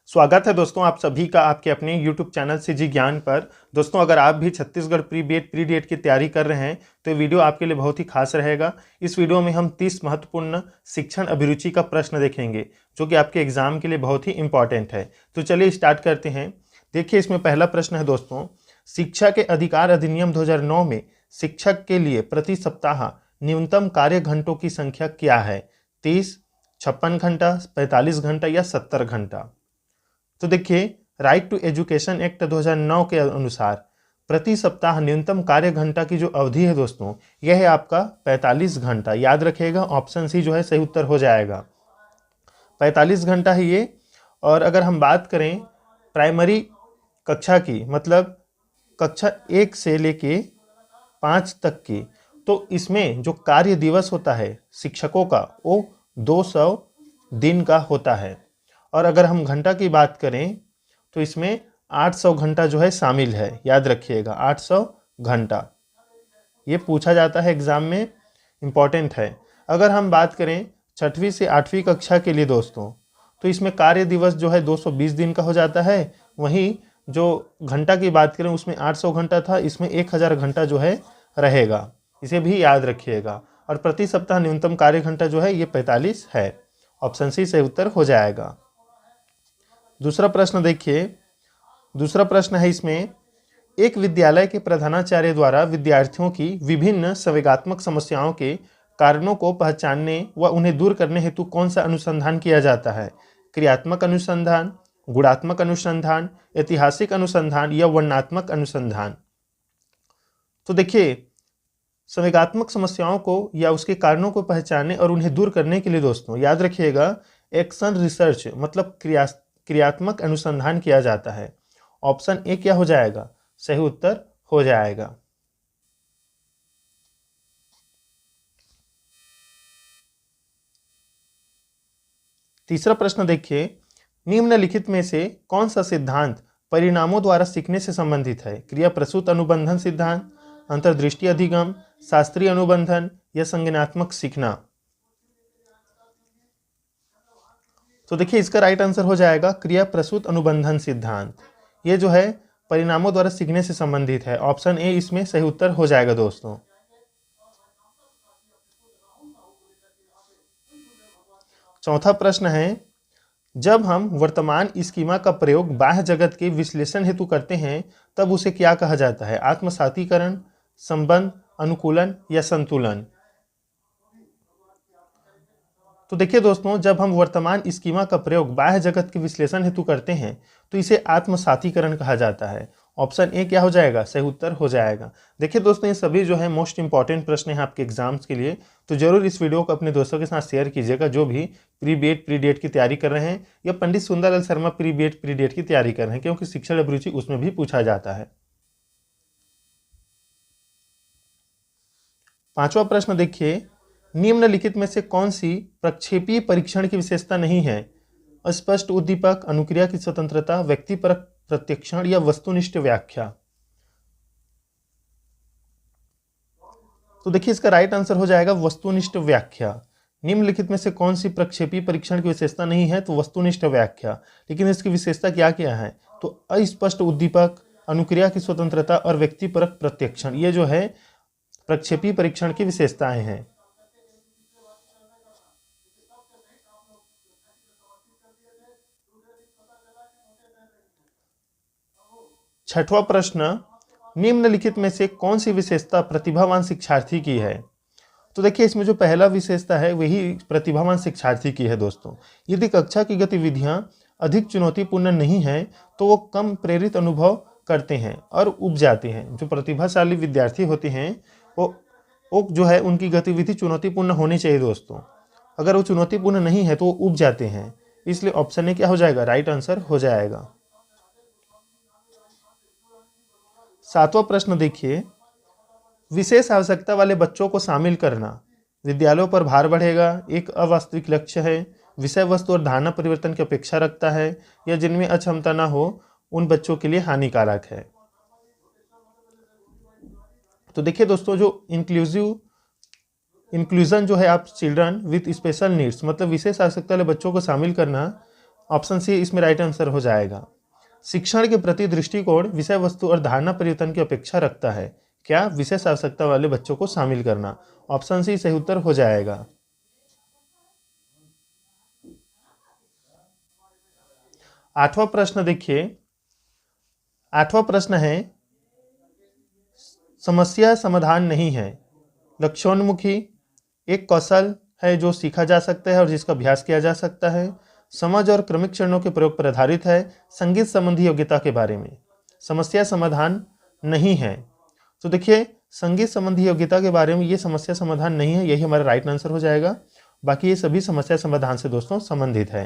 स्वागत है दोस्तों आप सभी का आपके अपने YouTube चैनल सीजी ज्ञान पर। दोस्तों अगर आप भी Chhattisgarh pre BEd pre DEd की तैयारी कर रहे हैं तो ये वीडियो आपके लिए बहुत ही खास रहेगा। इस वीडियो में हम 30 महत्वपूर्ण शिक्षण अभिरुचि का प्रश्न देखेंगे जो कि आपके एग्जाम के लिए बहुत ही इंपॉर्टेंट है। तो चलिए स्टार्ट करते हैं। देखिए इसमें पहला प्रश्न है दोस्तों, शिक्षा के अधिकार अधिनियम 2009 में शिक्षक के लिए प्रति सप्ताह न्यूनतम कार्य घंटों की संख्या क्या है? 30, 56 घंटा, 45 घंटा या 70 घंटा? तो देखिए राइट टू एजुकेशन एक्ट 2009 के अनुसार प्रति सप्ताह न्यूनतम कार्य घंटा की जो अवधि है दोस्तों, यह है आपका 45 घंटा। याद रखिएगा ऑप्शन सी जो है सही उत्तर हो जाएगा, 45 घंटा है ये। और अगर हम बात करें प्राइमरी कक्षा की, मतलब कक्षा 1 से लेके 5 तक की, तो इसमें जो कार्य दिवस होता है शिक्षकों का वो 200 दिन का होता है। और अगर हम घंटा की बात करें तो इसमें 800 घंटा जो है शामिल है। याद रखिएगा 800 घंटा, ये पूछा जाता है एग्जाम में, इम्पॉर्टेंट है। अगर हम बात करें 6वीं से 8वीं कक्षा के लिए दोस्तों, तो इसमें कार्य दिवस जो है 220 दिन का हो जाता है। वहीं जो घंटा की बात करें उसमें 800 घंटा था, इसमें 1000 घंटा जो है रहेगा, इसे भी याद रखिएगा। और प्रति सप्ताह न्यूनतम कार्य घंटा जो है ये 45 है। ऑप्शन सी सही उत्तर हो जाएगा। दूसरा प्रश्न देखिए, दूसरा प्रश्न है इसमें, एक विद्यालय के प्रधानाचार्य द्वारा विद्यार्थियों की विभिन्न संवेगात्मक समस्याओं के कारणों को पहचानने व उन्हें दूर करने हेतु कौन सा अनुसंधान किया जाता है? क्रियात्मक अनुसंधान, गुणात्मक अनुसंधान, ऐतिहासिक अनुसंधान या वर्णनात्मक अनुसंधान? तो देखिए संवेगात्मक समस्याओं को या उसके कारणों को पहचानने और उन्हें दूर करने के लिए दोस्तों याद रखिएगा एक्शन रिसर्च मतलब क्रियात्मक अनुसंधान किया जाता है। ऑप्शन ए क्या हो जाएगा? सही उत्तर हो जाएगा। तीसरा प्रश्न देखिए, निम्नलिखित में से कौन सा सिद्धांत परिणामों द्वारा सीखने से संबंधित है? क्रिया प्रसूत अनुबंधन सिद्धांत, अंतर्दृष्टि अधिगम, शास्त्रीय अनुबंधन या संज्ञानात्मक सीखना? तो देखिए इसका राइट आंसर हो जाएगा क्रिया प्रसूत अनुबंधन सिद्धांत। ये जो है परिणामों द्वारा सीखने से संबंधित है। ऑप्शन ए इसमें सही उत्तर हो जाएगा दोस्तों। चौथा प्रश्न है, जब हम वर्तमान स्कीमा का प्रयोग बाह्य जगत के विश्लेषण हेतु करते हैं तब उसे क्या कहा जाता है? आत्मसातीकरण, संबंध, अनुकूलन या संतुलन? तो देखिए दोस्तों जब हम वर्तमान स्कीमा का प्रयोग बाह्य जगत के विश्लेषण हेतु करते हैं तो इसे आत्मसातीकरण कहा जाता है। ऑप्शन ए क्या हो जाएगा? सही उत्तर हो जाएगा। देखिए दोस्तों ये सभी जो है मोस्ट इंपॉर्टेंट प्रश्न हैं आपके एग्जाम्स के लिए, तो जरूर इस वीडियो को अपने दोस्तों के साथ शेयर कीजिएगा जो भी प्री बीएड प्री डीएड की तैयारी कर रहे हैं या Pandit Sundarlal Sharma pre BEd pre DEd की तैयारी कर रहे हैं, क्योंकि शिक्षण अभिरुचि उसमें भी पूछा जाता है। पांचवा प्रश्न देखिए, निम्नलिखित में से कौन सी प्रक्षेपीय परीक्षण की विशेषता नहीं है? अस्पष्ट उद्दीपक, अनुक्रिया की स्वतंत्रता, व्यक्तिपरक प्रत्यक्षण या वस्तुनिष्ठ व्याख्या? तो देखिए इसका राइट आंसर हो जाएगा वस्तुनिष्ठ व्याख्या। निम्नलिखित में से कौन सी प्रक्षेपीय परीक्षण की विशेषता नहीं है? तो वस्तुनिष्ठ व्याख्या। लेकिन इसकी विशेषता क्या क्या है? तो अस्पष्ट उद्दीपक, अनुक्रिया की स्वतंत्रता और व्यक्तिपरक प्रत्यक्षण, ये जो है प्रक्षेपीय परीक्षण की विशेषताएं हैं। छठवां प्रश्न, निम्नलिखित में से कौन सी विशेषता प्रतिभावान शिक्षार्थी की है? तो देखिए इसमें जो पहला विशेषता है वही प्रतिभावान शिक्षार्थी की है दोस्तों। यदि कक्षा की गतिविधियां अधिक चुनौतीपूर्ण नहीं है तो वो कम प्रेरित अनुभव करते हैं और उब जाते हैं। जो प्रतिभाशाली विद्यार्थी होते हैं वो जो है उनकी गतिविधि चुनौतीपूर्ण होनी चाहिए दोस्तों। अगर वो चुनौतीपूर्ण नहीं है तो वो उब जाते हैं, इसलिए ऑप्शन ए क्या हो जाएगा? राइट आंसर हो जाएगा। सातवां प्रश्न देखिए, विशेष आवश्यकता वाले बच्चों को शामिल करना विद्यालयों पर भार बढ़ेगा, एक अवास्तविक लक्ष्य है, विषय वस्तु और धारणा परिवर्तन की अपेक्षा रखता है या जिनमें अक्षमता न हो उन बच्चों के लिए हानिकारक है? तो देखिए दोस्तों जो इंक्लूजन जो है आप चिल्ड्रन विथ स्पेशल नीड्स मतलब विशेष आवश्यकता वाले बच्चों को शामिल करना, ऑप्शन सी इसमें राइट आंसर हो जाएगा। शिक्षण के प्रति दृष्टिकोण विषय वस्तु और धारणा परिवर्तन की अपेक्षा रखता है। क्या? विशेष आवश्यकता वाले बच्चों को शामिल करना। ऑप्शन सी सही उत्तर हो जाएगा। 8वां प्रश्न देखिए, 8वां प्रश्न है समस्या समाधान नहीं है। लक्ष्योन्मुखी एक कौशल है जो सीखा जा सकता है और जिसका अभ्यास किया जा सकता है। समझ और क्रमिक चरणों के प्रयोग पर आधारित है। संगीत संबंधी योग्यता के बारे में। समस्या समाधान नहीं है। तो देखिए संगीत संबंधी योग्यता के बारे में ये समस्या समाधान नहीं है, यही हमारा राइट आंसर हो जाएगा। बाकी ये सभी समस्या समाधान से दोस्तों संबंधित है।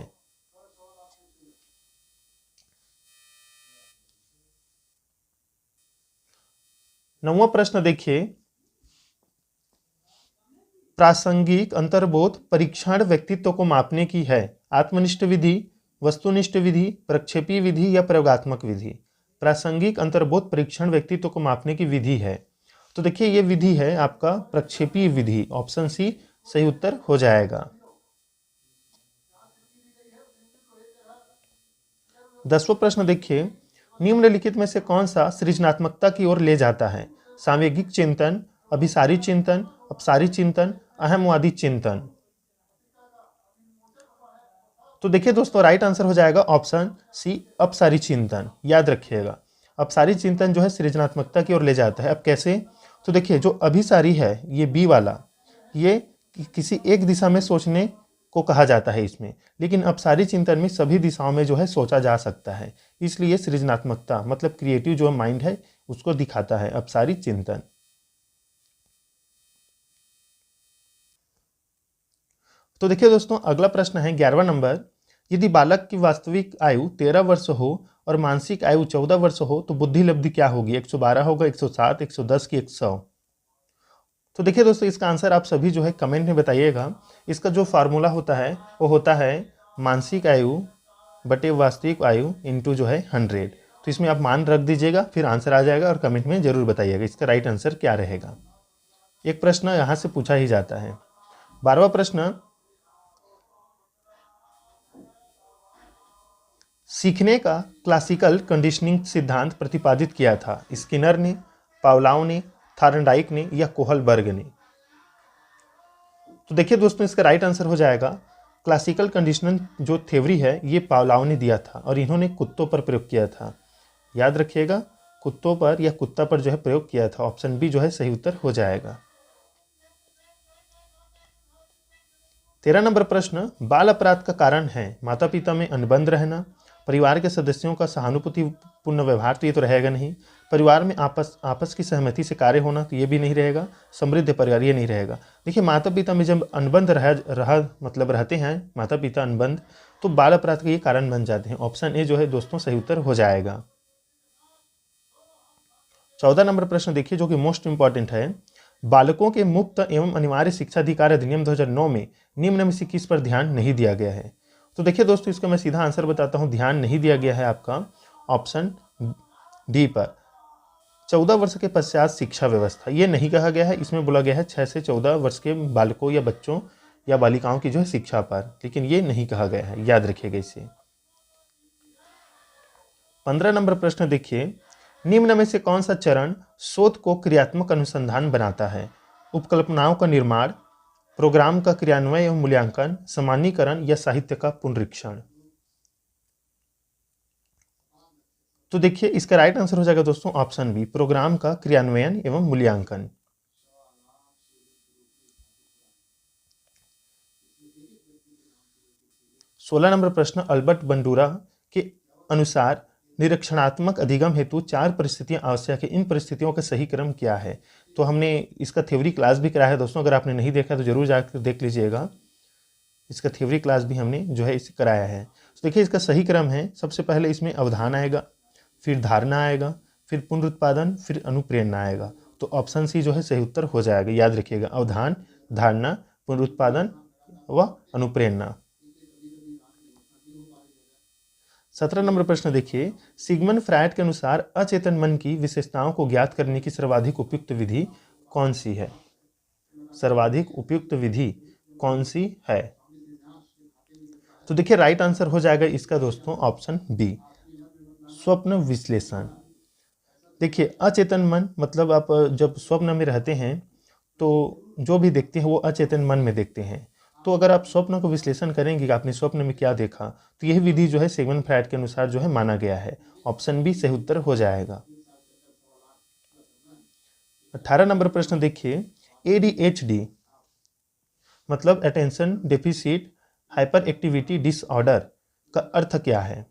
नौवां प्रश्न देखिए, प्रासंगिक अंतर्बोध परीक्षण व्यक्तित्व को मापने की है। आत्मनिष्ठ विधि, वस्तुनिष्ठ विधि, प्रक्षेपी विधि या प्रयोगात्मक विधि। प्रासंगिक अंतर्बोध परीक्षण व्यक्तित्व को मापने की विधि है। तो देखिए ये विधि है आपका प्रक्षेपी विधि। ऑप्शन सी सही उत्तर हो जाएगा। 10वां प्रश्न देखिए, निम्नलिखित में से कौन सा सृजनात्मकता की ओर ले जाता है? सामयिक चिंतन, अभिसारी चिंतन, अपसारी चिंतन, अहमवादी चिंतन। तो देखिए दोस्तों राइट आंसर हो जाएगा ऑप्शन सी अपसारी चिंतन। याद रखिएगा अपसारी चिंतन जो है सृजनात्मकता की ओर ले जाता है। अब कैसे? तो देखिए जो अभिसारी है ये बी वाला, ये किसी एक दिशा में सोचने को कहा जाता है इसमें, लेकिन अपसारी चिंतन में सभी दिशाओं में जो है सोचा जा सकता है, इसलिए सृजनात्मकता मतलब क्रिएटिव जो माइंड है उसको दिखाता है अपसारी चिंतन। तो देखिए दोस्तों अगला प्रश्न है 11वां नंबर, यदि बालक की वास्तविक आयु 13 वर्ष हो और मानसिक आयु 14 वर्ष हो तो बुद्धि लब्धि क्या होगी? 112 होगा, 107, 110 की 100? तो देखिए दोस्तों इसका आंसर आप सभी जो है कमेंट में बताइएगा। इसका जो फार्मूला होता है वो होता है मानसिक आयु बटे वास्तविक आयु इंटू जो है 100। तो इसमें आप मान रख दीजिएगा, फिर आंसर आ जाएगा और कमेंट में जरूर बताइएगा इसका राइट आंसर क्या रहेगा। एक प्रश्न यहाँ से पूछा ही जाता है। 12वां प्रश्न, सीखने का क्लासिकल कंडीशनिंग सिद्धांत प्रतिपादित किया था? स्किनर ने, पावलाव ने, थार्नडाइक ने या कोहलबर्ग ने? तो देखिए दोस्तों इसका राइट आंसर हो जाएगा क्लासिकल कंडीशनिंग जो थ्योरी है ये पावलाव ने दिया था और इन्होंने कुत्तों पर प्रयोग किया था। याद रखिएगा कुत्तों पर या कुत्ता पर जो है प्रयोग किया था। ऑप्शन बी जो है सही उत्तर हो जाएगा। 13 नंबर प्रश्न, बाल अपराध का कारण है माता पिता में अनुबंध रहना, परिवार के सदस्यों का सहानुभूतिपूर्ण व्यवहार, तो ये तो रहेगा नहीं। परिवार में आपस की सहमति से कार्य होना, तो ये भी नहीं रहेगा। समृद्ध परिवार, ये नहीं रहेगा। देखिए माता पिता में जब अनुबंध मतलब रहते हैं माता पिता अनुबंध, तो बाल अपराध के ये कारण बन जाते हैं। ऑप्शन ए जो है दोस्तों सही उत्तर हो जाएगा। 14 नंबर प्रश्न देखिए जो कि मोस्ट इंपॉर्टेंट है, बालकों के मुफ्त एवं अनिवार्य शिक्षा अधिकार अधिनियम 2009 में निम्न में से किस पर ध्यान नहीं दिया गया है? तो देखिए दोस्तों इसका मैं सीधा आंसर बताता हूं। ध्यान नहीं दिया गया है आपका ऑप्शन डी पर, 14 वर्ष के पश्चात शिक्षा व्यवस्था। ये नहीं कहा गया है, इसमें बोला गया है 6 से 14 वर्ष के बालकों या बच्चों या बालिकाओं की जो है शिक्षा पर, लेकिन ये नहीं कहा गया है। याद रखिएगा इसे। 15 नंबर प्रश्न देखिए, निम्न में से कौन सा चरण शोध को क्रियात्मक अनुसंधान बनाता है? उपकल्पनाओं का निर्माण, प्रोग्राम का क्रियान्वयन एवं मूल्यांकन, सामान्यीकरण या साहित्य का पुनरीक्षण? तो देखिए इसका राइट आंसर हो जाएगा दोस्तों ऑप्शन बी, प्रोग्राम का क्रियान्वयन एवं मूल्यांकन। 16 नंबर प्रश्न, अल्बर्ट बंडूरा के अनुसार निरीक्षणात्मक अधिगम हेतु 4 परिस्थितियां आवश्यक है। इन परिस्थितियों का सही क्रम क्या है? तो हमने इसका थ्योरी क्लास भी कराया है दोस्तों, अगर आपने नहीं देखा तो जरूर जाकर देख लीजिएगा। इसका थ्योरी क्लास भी हमने जो है इसे कराया है। तो देखिए इसका सही क्रम है, सबसे पहले इसमें अवधान आएगा, फिर धारणा आएगा, फिर पुनरुत्पादन, फिर अनुप्रेरणा आएगा। तो ऑप्शन सी जो है सही उत्तर हो जाएगा। याद रखिएगा अवधान, धारणा, पुनरुत्पादन व अनुप्रेरणा। 17 नंबर प्रश्न देखिए, सिगमंड फ्रायड के अनुसार अचेतन मन की विशेषताओं को ज्ञात करने की सर्वाधिक उपयुक्त विधि कौन सी है? सर्वाधिक उपयुक्त विधि कौन सी है? तो देखिए राइट आंसर हो जाएगा इसका दोस्तों ऑप्शन बी, स्वप्न विश्लेषण। देखिए अचेतन मन मतलब आप जब स्वप्न में रहते हैं तो जो भी देखते हैं वो अचेतन मन में देखते हैं। तो अगर आप स्वप्न को विश्लेषण करेंगे कि आपने स्वप्न में क्या देखा, तो यही विधि जो है सिगमंड फ्रायड के अनुसार जो है माना गया है। ऑप्शन बी सही उत्तर हो जाएगा। 18 नंबर प्रश्न देखिए, ADHD मतलब attention deficit hyper activity disorder का अर्थ क्या है?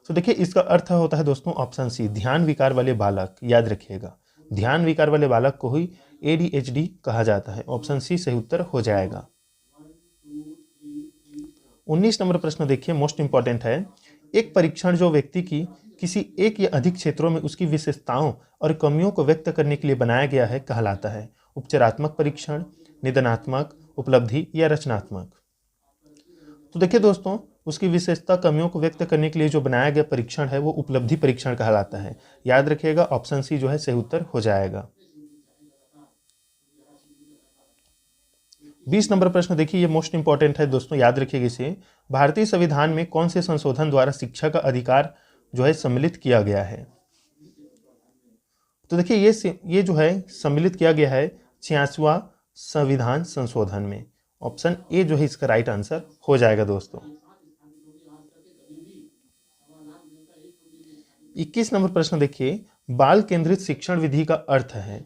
तो देखिए इसका अर्थ होता है दोस्तों ऑप्शन सी, ध्यान विकार वाले बालक। याद रखिएगा, ध्यान विकार वाले बालक को ही ADHD कहा जाता है। ऑप्शन सी सही उत्तर हो जाएगा। 19 नंबर प्रश्न देखिए, मोस्ट इंपॉर्टेंट है। एक परीक्षण जो व्यक्ति की किसी एक या अधिक क्षेत्रों में उसकी विशेषताओं और कमियों को व्यक्त करने के लिए बनाया गया है कहलाता है? उपचारात्मक परीक्षण, निदानात्मक, उपलब्धि या रचनात्मक? तो देखिए दोस्तों, उसकी विशेषता कमियों को व्यक्त करने के लिए जो बनाया गया परीक्षण है वो उपलब्धि परीक्षण कहलाता है। याद रखिएगा ऑप्शन सी जो है सही उत्तर हो जाएगा। 20 नंबर प्रश्न देखिए, ये मोस्ट इंपॉर्टेंट है दोस्तों, याद रखिएगा इसे। भारतीय संविधान में कौन से संशोधन द्वारा शिक्षा का अधिकार जो है सम्मिलित किया गया है? तो देखिए ये जो है सम्मिलित किया गया है 86वां संविधान संशोधन में। ऑप्शन ए जो है इसका राइट आंसर हो जाएगा दोस्तों। 21 नंबर प्रश्न देखिए, बाल केंद्रित शिक्षण विधि का अर्थ है?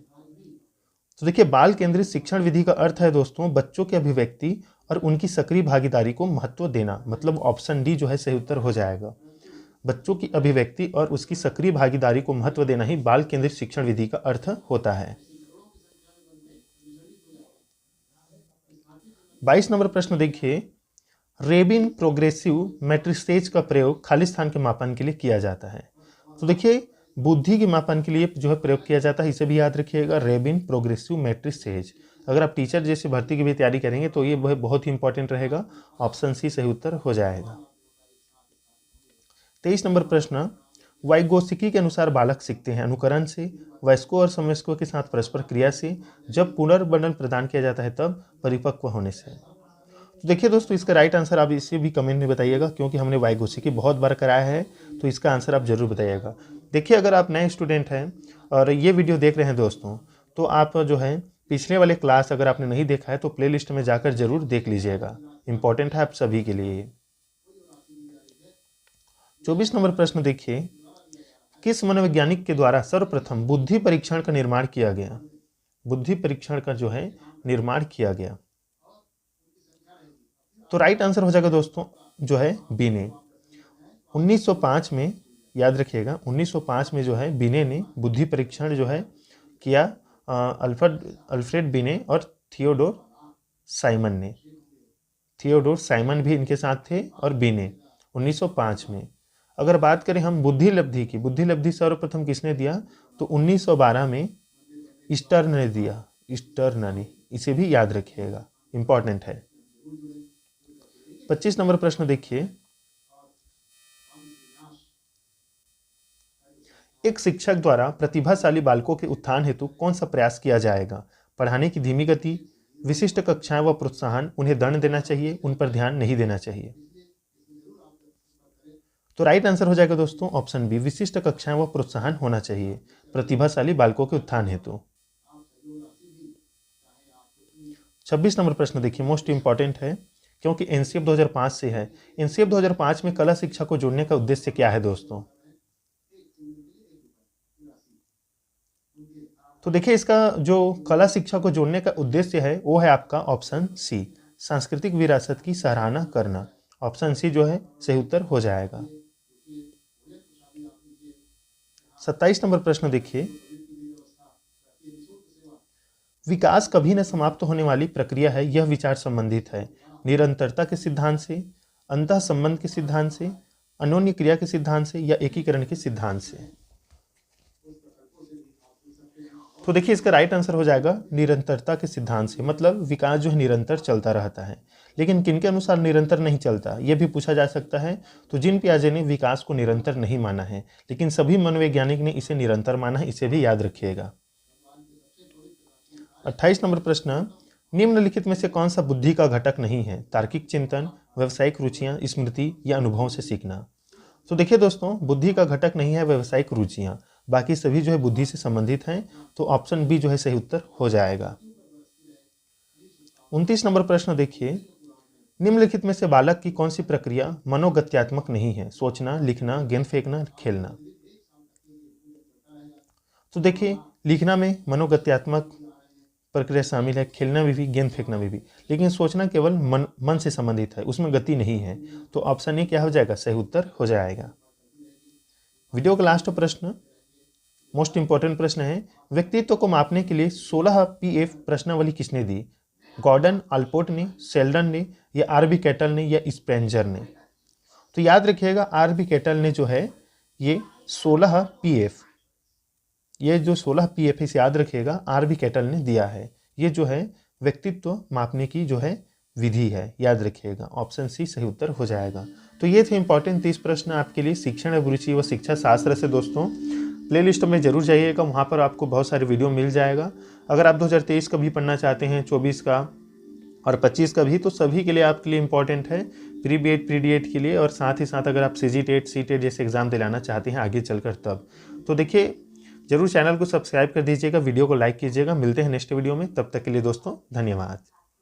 तो देखिए बाल केंद्रित शिक्षण विधि का अर्थ है दोस्तों बच्चों की अभिव्यक्ति और उनकी सक्रिय भागीदारी को महत्व देना। मतलब ऑप्शन डी जो है सही उत्तर हो जाएगा। बच्चों की अभिव्यक्ति और उसकी सक्रिय भागीदारी को महत्व देना ही बाल केंद्रित शिक्षण विधि का अर्थ होता है। 22 नंबर प्रश्न देखिए, रेबिन प्रोग्रेसिव मैट्रिसेज का प्रयोग खालिस्तान के मापन के लिए किया जाता है? तो देखिए बुद्धि के मापन के लिए जो है प्रयोग किया जाता है, इसे भी याद रखिएगा, रेबिन प्रोग्रेसिव मैट्रिसेज। अगर आप टीचर जैसे भर्ती की भी तैयारी करेंगे तो ये बहुत ही इंपॉर्टेंट रहेगा। ऑप्शन सी सही उत्तर हो जाएगा। 23 नंबर प्रश्न, वाइगोत्स्की के अनुसार बालक सीखते हैं अनुकरण से, वयस्कों और समवयस्कों के साथ परस्पर क्रिया से, जब पुनर्वर्णन प्रदान किया जाता है तब, परिपक्व होने से? तो देखिए दोस्तों इसका राइट आंसर आप इसे भी कमेंट में बताइएगा, क्योंकि हमने वाइगोत्स्की बहुत बार कराया है, तो इसका आंसर आप जरूर बताइएगा। देखिए अगर आप नए स्टूडेंट हैं और ये वीडियो देख रहे हैं दोस्तों, तो आप जो है पिछले वाले क्लास अगर आपने नहीं देखा है तो प्लेलिस्ट में जाकर जरूर देख लीजिएगा, इंपॉर्टेंट है आप सभी के लिए। 24 नंबर प्रश्न देखिए, किस मनोवैज्ञानिक के द्वारा सर्वप्रथम बुद्धि परीक्षण का निर्माण किया गया? बुद्धि परीक्षण का जो है निर्माण किया गया, तो राइट आंसर हो जाएगा दोस्तों जो है बिने। 1905 में, याद रखिएगा 1905 में जो है बिने ने बुद्धि परीक्षण जो है किया। अल्फ्रेड बिने और थियोडोर साइमन ने। थियोडोर साइमन भी इनके साथ थे और बिने 1905 में। अगर बात करें हम बुद्धि लब्धि की, बुद्धि लब्धि सर्वप्रथम किसने दिया? तो 1912 में स्टर्न ने दिया, स्टर्न ने। इसे भी याद रखिएगा, इंपॉर्टेंट है। 25 नंबर प्रश्न देखिए, एक शिक्षक द्वारा प्रतिभाशाली बालकों के उत्थान हेतु कौन सा प्रयास किया जाएगा? पढ़ाने की धीमी गति, विशिष्ट कक्षाएं व प्रोत्साहन, उन्हें दंड देना चाहिए, उन पर ध्यान नहीं देना चाहिए? तो राइट आंसर हो जाएगा दोस्तों ऑप्शन बी, विशिष्ट कक्षाएं व प्रोत्साहन होना चाहिए प्रतिभाशाली बालकों के उत्थान हेतु। 26 नंबर प्रश्न देखिए, मोस्ट इंपॉर्टेंट है क्योंकि एनसीएफ 2005 से है। एनसीएफ 2005 में कला शिक्षा को जोड़ने का उद्देश्य क्या है दोस्तों? तो देखिए इसका जो कला शिक्षा को जोड़ने का उद्देश्य है वो है आपका ऑप्शन सी, सांस्कृतिक विरासत की सराहना करना। ऑप्शन सी जो है सही उत्तर हो जाएगा। 27 नंबर प्रश्न देखिए, विकास कभी न समाप्त होने वाली प्रक्रिया है, यह विचार संबंधित है निरंतरता के सिद्धांत से, अंतः संबंध के सिद्धांत से, अन्योन्य क्रिया के सिद्धांत से या एकीकरण के सिद्धांत से? तो देखिए इसका राइट आंसर हो जाएगा निरंतरता के सिद्धांत से। मतलब विकास जो है निरंतर चलता रहता है, लेकिन किनके अनुसार निरंतर नहीं चलता यह भी पूछा जा सकता है। तो जीन पियाजे ने विकास को निरंतर नहीं माना है, लेकिन सभी मनोवैज्ञानिक ने इसे निरंतर माना है, इसे भी याद रखिएगा। 28 नंबर प्रश्न, निम्नलिखित में से कौन सा बुद्धि का घटक नहीं है? तार्किक चिंतन, व्यावसायिक रुचियाँ, स्मृति या अनुभवों से सीखना। तो देखिए दोस्तों, बुद्धि का घटक नहीं है व्यावसायिक रुचियाँ, बाकी सभी जो है बुद्धि से संबंधित हैं, तो ऑप्शन बी जो है सही उत्तर हो जाएगा। 29 नंबर प्रश्न देखिए, निम्नलिखित में से बालक की कौन सी प्रक्रिया मनोगत्यात्मक नहीं है? सोचना, लिखना, गेंद फेंकना, खेलना। तो देखिए, लिखना में मनोगत्यात्मक प्रक्रिया शामिल है, खेलना में भी, गेंद फेंकना में भी, लेकिन सोचना केवल मन से संबंधित है, उसमें गति नहीं है। तो ऑप्शन ए क्या हो जाएगा? सही उत्तर हो जाएगा। वीडियो का लास्ट प्रश्न, मोस्ट इंपॉर्टेंट प्रश्न है, व्यक्तित्व को मापने के लिए 16 PF प्रश्नावली किसने दी? गॉर्डन अल्पोर्ट ने, शेल्डन ने, या आरबी कैटल ने, या स्पेंजर ने। तो याद रखिएगा, आरबी कैटल ने जो है ये 16 PF, ये जो 16 PF इसे याद रखिएगा, आरबी कैटल ने दिया है। ये जो है व्यक्तित्व मापने की जो है विधि है, याद रखिएगा। ऑप्शन सी सही उत्तर हो जाएगा। तो ये थे इंपॉर्टेंट 30 प्रश्न आपके लिए शिक्षण अभिरुचि व शिक्षा शास्त्र से। दोस्तों, प्लेलिस्ट में जरूर जाइएगा, वहाँ पर आपको बहुत सारे वीडियो मिल जाएगा। अगर आप 2023 का भी पढ़ना चाहते हैं, 24 का और 25 का भी, तो सभी के लिए आपके लिए इंपॉर्टेंट है, प्री बीएड प्री डीएड के लिए। और साथ ही साथ अगर आप CGTET CTET जैसे एग्जाम दिलाना चाहते हैं आगे चलकर, तब तो देखिए जरूर चैनल को सब्सक्राइब कर दीजिएगा, वीडियो को लाइक कीजिएगा। मिलते हैं नेक्स्ट वीडियो में, तब तक के लिए दोस्तों धन्यवाद।